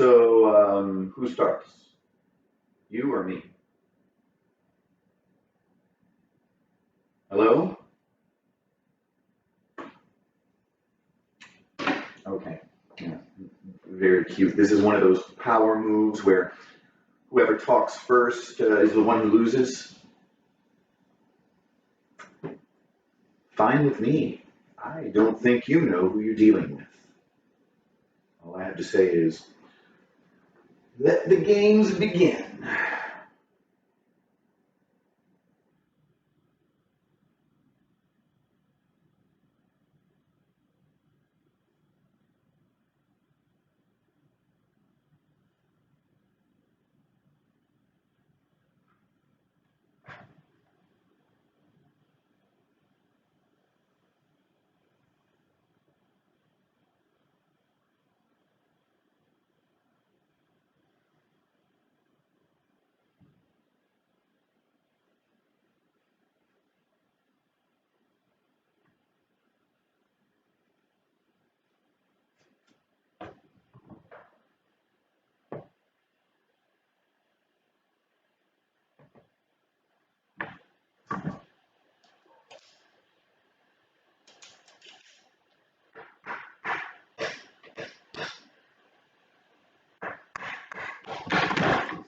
So, who starts? You or me? Hello? Okay. Yeah. Very cute. This is one of those power moves where whoever talks first is the one who loses. Fine with me. I don't think you know who you're dealing with. All I have to say is, let the games begin.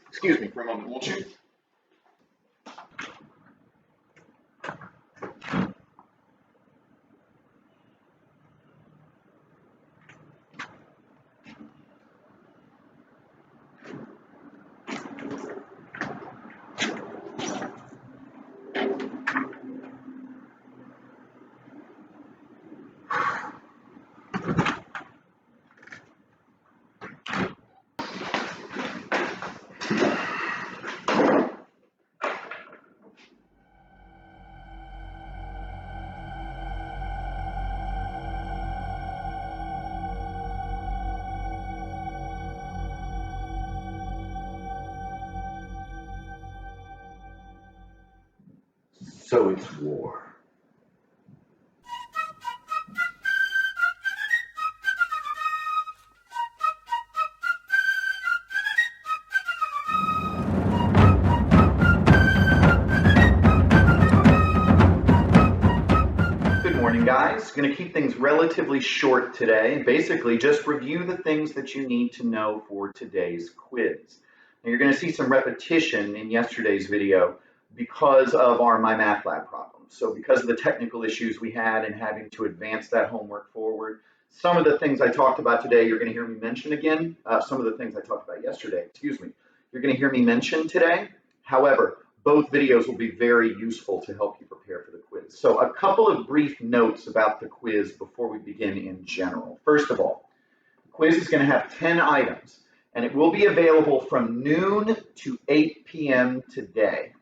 Excuse me for a moment, won't you? So it's war. Good morning, guys. Going to keep things relatively short today. Basically, just review the things that you need to know for today's quiz. Now, you're going to see some repetition in yesterday's video because of our MyMathLab problems. So because of the technical issues we had in having to advance that homework forward, some of the things I talked about today, you're going to hear me mention again. Some of the things I talked about yesterday, you're going to hear me mention today. However, both videos will be very useful to help you prepare for the quiz. So a couple of brief notes about the quiz before we begin in general. First of all, the quiz is going to have 10 items, and it will be available from noon to 8 p.m. today.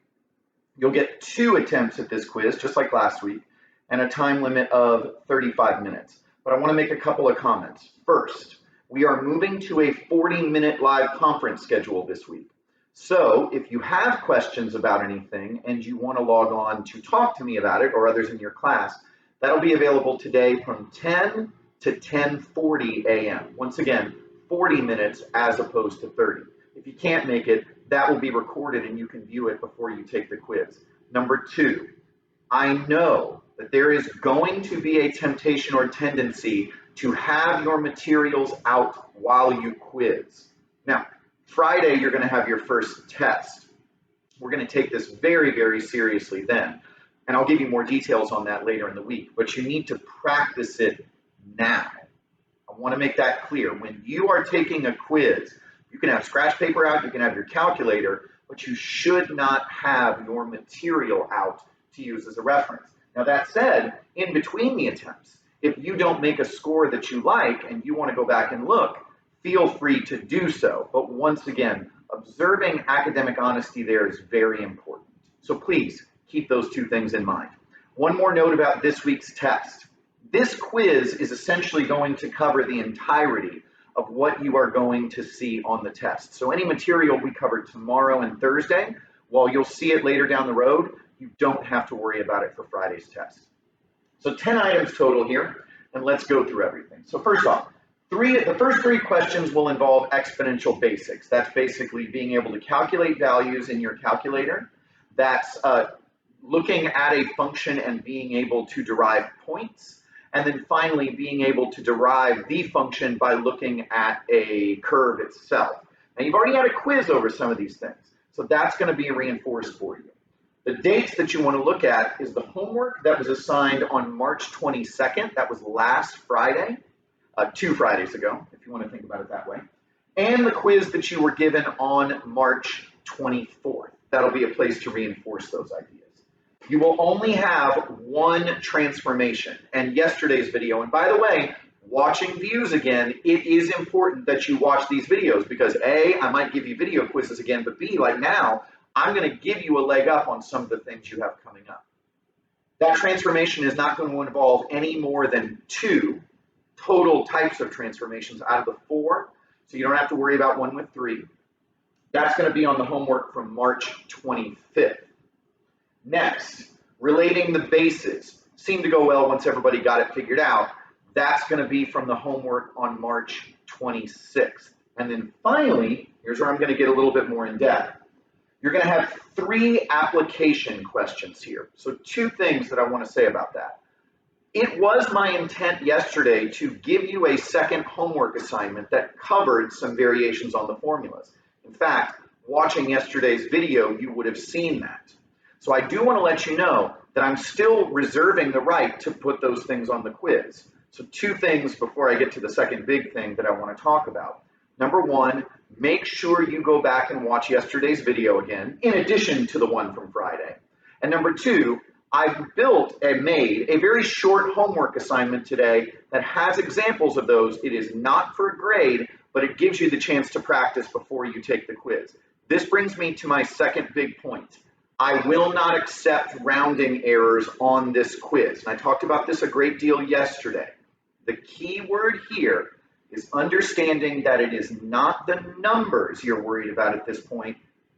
You'll get 2 attempts at this quiz, just like last week, and a time limit of 35 minutes. But I want to make a couple of comments. First, we are moving to a 40-minute live conference schedule this week. So if you have questions about anything and you want to log on to talk to me about it or others in your class, that'll be available today from 10 to 10:40 a.m. Once again, 40 minutes as opposed to 30. If you can't make it, that will be recorded and you can view it before you take the quiz. Number 2, I know that there is going to be a temptation or tendency to have your materials out while you quiz. Now, Friday, you're going to have your first test. We're going to take this very, very seriously then. And I'll give you more details on that later in the week. But you need to practice it now. I want to make that clear. When you are taking a quiz, you can have scratch paper out, you can have your calculator, but you should not have your material out to use as a reference. Now, that said, in between the attempts, if you don't make a score that you like and you want to go back and look, feel free to do so. But once again, observing academic honesty there is very important. So please keep those 2 things in mind. One more note about this week's test. This quiz is essentially going to cover the entirety of what you are going to see on the test. So any material we cover tomorrow and Thursday, while you'll see it later down the road, you don't have to worry about it for Friday's test. So 10 items total here, and let's go through everything. So first off, The first three questions will involve exponential basics. That's basically being able to calculate values in your calculator. That's looking at a function and being able to derive points. And then finally, being able to derive the function by looking at a curve itself. Now, you've already had a quiz over some of these things, so that's going to be reinforced for you. The dates that you want to look at is the homework that was assigned on March 22nd. That was last Friday, 2 Fridays ago, if you want to think about it that way. And the quiz that you were given on March 24th. That'll be a place to reinforce those ideas. You will only have one transformation. And yesterday's video, and by the way, watching views again, it is important that you watch these videos because A, I might give you video quizzes again, but B, like now, I'm going to give you a leg up on some of the things you have coming up. That transformation is not going to involve any more than 2 total types of transformations out of the 4, so you don't have to worry about one with 3. That's going to be on the homework from March 25th. Next, relating the bases. Seemed to go well once everybody got it figured out. That's going to be from the homework on March 26th. And then finally, here's where I'm going to get a little bit more in depth. You're going to have 3 application questions here. So 2 things that I want to say about that. It was my intent yesterday to give you a second homework assignment that covered some variations on the formulas. In fact, watching yesterday's video, you would have seen that. So I do want to let you know that I'm still reserving the right to put those things on the quiz. So 2 things before I get to the second big thing that I want to talk about. Number 1, make sure you go back and watch yesterday's video again, in addition to the one from Friday. And number 2, I've made a very short homework assignment today that has examples of those. It is not for a grade, but it gives you the chance to practice before you take the quiz. This brings me to my second big point. I will not accept rounding errors on this quiz. And I talked about this a great deal yesterday. The key word here is understanding that it is not the numbers you're worried about at this point,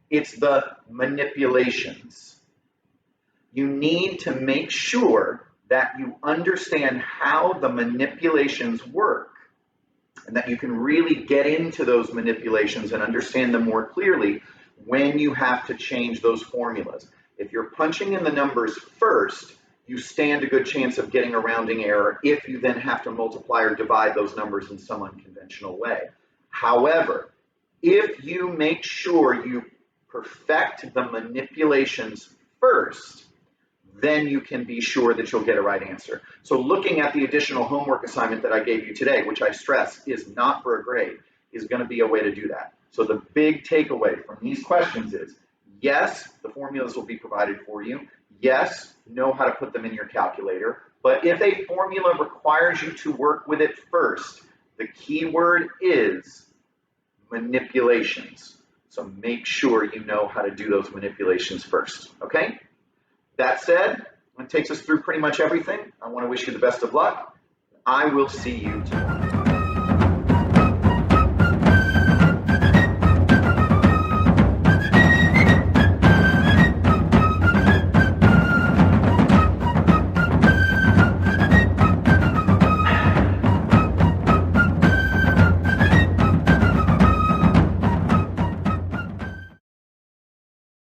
it's the manipulations. You need to make sure that you understand how the manipulations work and that you can really get into those manipulations and understand them more clearly when you have to change those formulas. If you're punching in the numbers first, you stand a good chance of getting a rounding error if you then have to multiply or divide those numbers in some unconventional way. However, if you make sure you perfect the manipulations first, then you can be sure that you'll get a right answer. So looking at the additional homework assignment that I gave you today, which I stress is not for a grade, is going to be a way to do that. So the big takeaway from these questions is, yes, the formulas will be provided for you. Yes, know how to put them in your calculator. But if a formula requires you to work with it first, the key word is manipulations. So make sure you know how to do those manipulations first, okay? That said, that takes us through pretty much everything. I want to wish you the best of luck. I will see you tomorrow.